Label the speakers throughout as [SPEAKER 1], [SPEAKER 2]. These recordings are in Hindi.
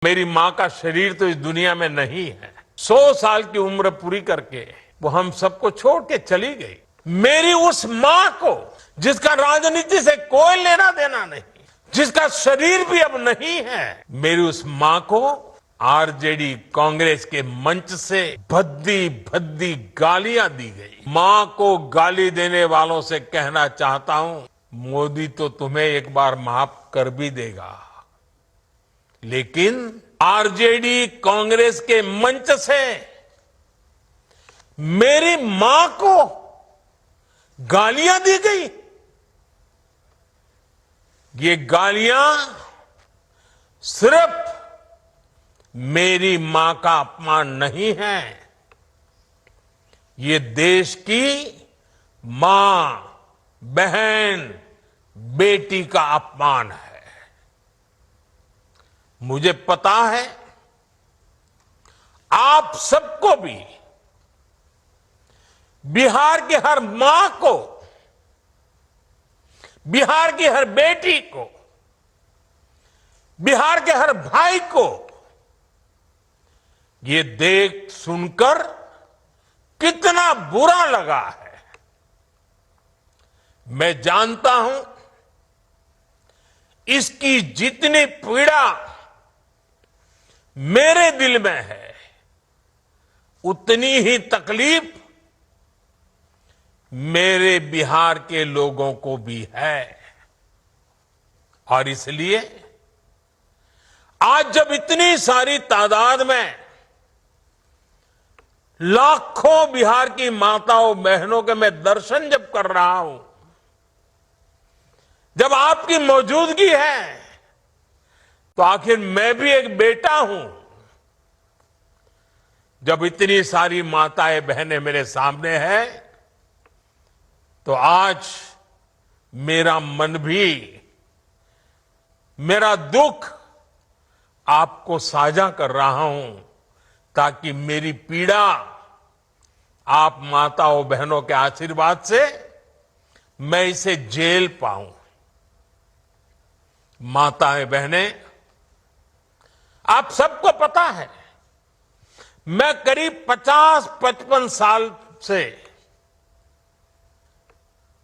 [SPEAKER 1] मेरी माँ का शरीर तो इस दुनिया में नहीं है। 100 साल की उम्र पूरी करके वो हम सबको छोड़ के चली गई। मेरी उस माँ को, जिसका राजनीति से कोई लेना देना नहीं, जिसका शरीर भी अब नहीं है, मेरी उस माँ को आरजेडी कांग्रेस के मंच से भद्दी भद्दी गालियां दी गई। माँ को गाली देने वालों से कहना चाहता हूं, मोदी तो तुम्हें एक बार माफ कर भी देगा, लेकिन आरजेडी कांग्रेस के मंच से मेरी मां को गालियां दी गई। ये गालियां सिर्फ मेरी मां का अपमान नहीं है, ये देश की मां, बहन, बेटी का अपमान है। मुझे पता है आप सबको भी, बिहार की हर मां को, बिहार की हर बेटी को, बिहार के हर भाई को ये देख सुनकर कितना बुरा लगा है। मैं जानता हूं इसकी जितनी पीड़ा मेरे दिल में है, उतनी ही तकलीफ मेरे बिहार के लोगों को भी है। और इसलिए आज जब इतनी सारी तादाद में लाखों बिहार की माताओं बहनों के मैं दर्शन जब कर रहा हूं, जब आपकी मौजूदगी है, तो आखिर मैं भी एक बेटा हूं। जब इतनी सारी माताएं बहनें मेरे सामने हैं, तो आज मेरा मन भी, मेरा दुख आपको साझा कर रहा हूं, ताकि मेरी पीड़ा आप माताओं बहनों के आशीर्वाद से मैं इसे झेल पाऊं। माताएं बहनें, आप सबको पता है, मैं करीब 50-55 साल से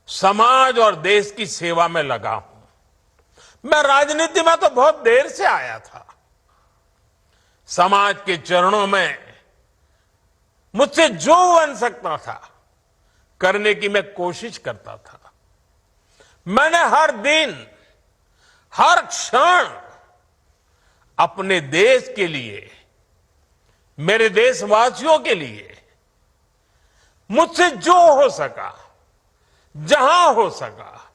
[SPEAKER 1] समाज और देश की सेवा में लगा हूं। मैं राजनीति में तो बहुत देर से आया था। समाज के चरणों में मुझसे जो बन सकता था करने की मैं कोशिश करता था। मैंने हर दिन, हर क्षण अपने देश के लिए, मेरे देशवासियों के लिए मुझसे जो हो सका, जहां हो सका,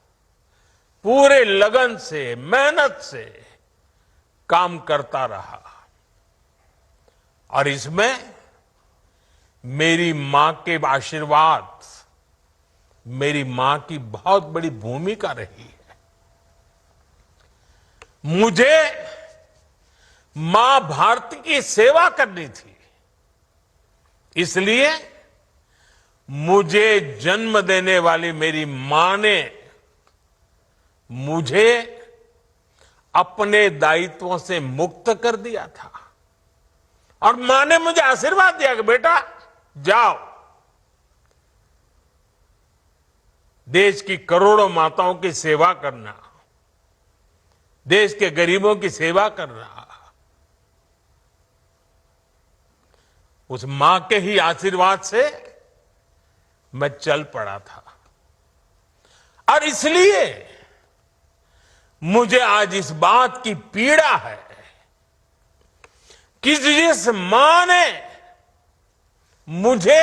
[SPEAKER 1] पूरे लगन से, मेहनत से काम करता रहा। और इसमें मेरी मां के आशीर्वाद, मेरी मां की बहुत बड़ी भूमिका रही है। मुझे मां भारती की सेवा करनी थी, इसलिए मुझे जन्म देने वाली मेरी मां ने मुझे अपने दायित्वों से मुक्त कर दिया था। और मां ने मुझे आशीर्वाद दिया कि बेटा जाओ, देश की करोड़ों माताओं की सेवा करना, देश के गरीबों की सेवा करना। उस मां के ही आशीर्वाद से मैं चल पड़ा था। और इसलिए मुझे आज इस बात की पीड़ा है कि जिस मां ने मुझे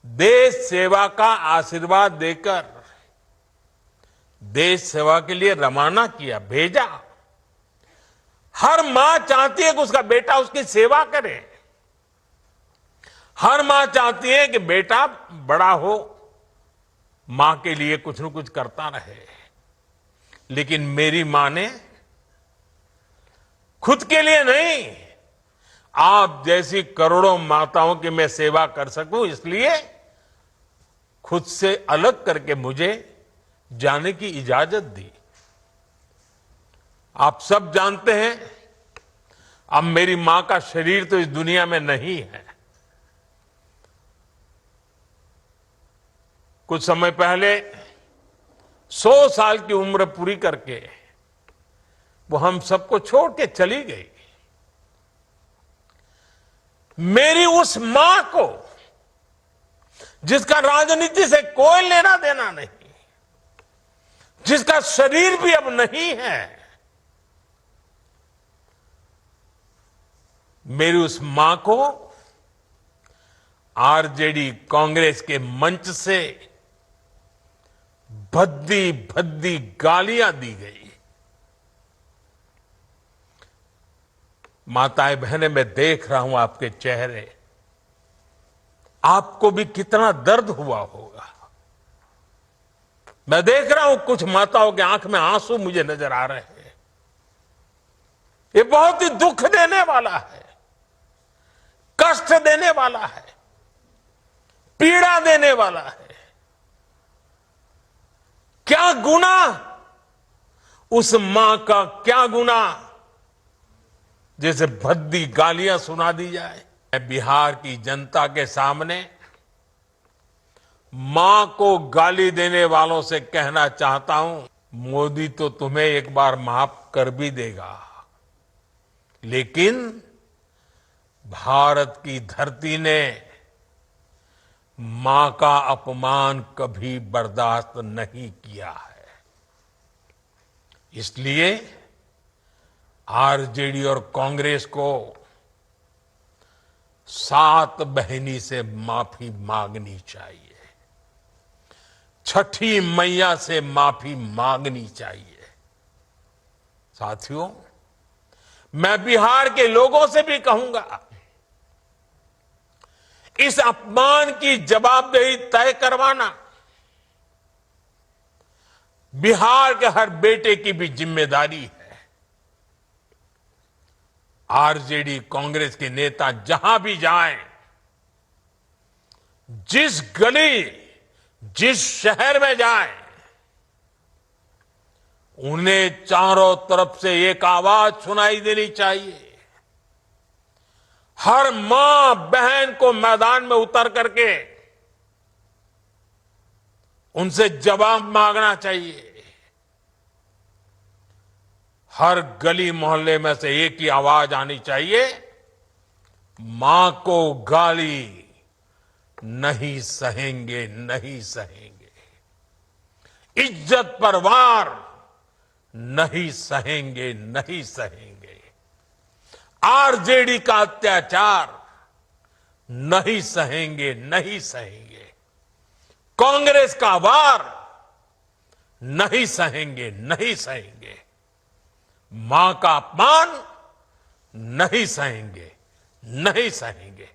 [SPEAKER 1] देश सेवा का आशीर्वाद देकर देश सेवा के लिए रवाना किया, भेजा। हर मां चाहती है कि उसका बेटा उसकी सेवा करे। हर मां चाहती है कि बेटा बड़ा हो, मां के लिए कुछ न कुछ करता रहे। लेकिन मेरी मां ने खुद के लिए नहीं, आप जैसी करोड़ों माताओं की मैं सेवा कर सकूं, इसलिए खुद से अलग करके मुझे जाने की इजाजत दी। आप सब जानते हैं अब मेरी मां का शरीर तो इस दुनिया में नहीं है। कुछ समय पहले 100 साल की उम्र पूरी करके वो हम सबको छोड़ के चली गई। मेरी उस मां को, जिसका राजनीति से कोई लेना देना नहीं, जिसका शरीर भी अब नहीं है, मेरी उस मां को आरजेडी कांग्रेस के मंच से भद्दी भद्दी गालियां दी गई। माताएं बहनें, मैं देख रहा हूं आपके चेहरे, आपको भी कितना दर्द हुआ होगा। मैं देख रहा हूं कुछ माताओं के आंख में आंसू मुझे नजर आ रहे हैं। ये बहुत ही दुख देने वाला है, कष्ट देने वाला है, पीड़ा देने वाला है। क्या गुना, उस मां का क्या गुना जैसे भद्दी गालियां सुना दी जाए। मैं बिहार की जनता के सामने मां को गाली देने वालों से कहना चाहता हूं, मोदी तो तुम्हें एक बार माफ कर भी देगा, लेकिन भारत की धरती ने मां का अपमान कभी बर्दाश्त नहीं किया है। इसलिए आरजेडी और कांग्रेस को 7 बहिनी से माफी मांगनी चाहिए, छठी मैया से माफी मांगनी चाहिए। साथियों, मैं बिहार के लोगों से भी कहूंगा, इस अपमान की जवाबदेही तय करवाना बिहार के हर बेटे की भी जिम्मेदारी है। आरजेडी कांग्रेस के नेता जहां भी जाएं, जिस गली, जिस शहर में जाएं, उन्हें चारों तरफ से एक आवाज सुनाई देनी चाहिए। हर मां बहन को मैदान में उतर करके उनसे जवाब मांगना चाहिए। हर गली मोहल्ले में से एक ही आवाज आनी चाहिए, मां को गाली नहीं सहेंगे, नहीं सहेंगे। इज्जत पर वार नहीं सहेंगे, नहीं सहेंगे। आरजेडी का अत्याचार नहीं सहेंगे, नहीं सहेंगे। कांग्रेस का वार नहीं सहेंगे, नहीं सहेंगे। मां का अपमान नहीं सहेंगे, नहीं सहेंगे।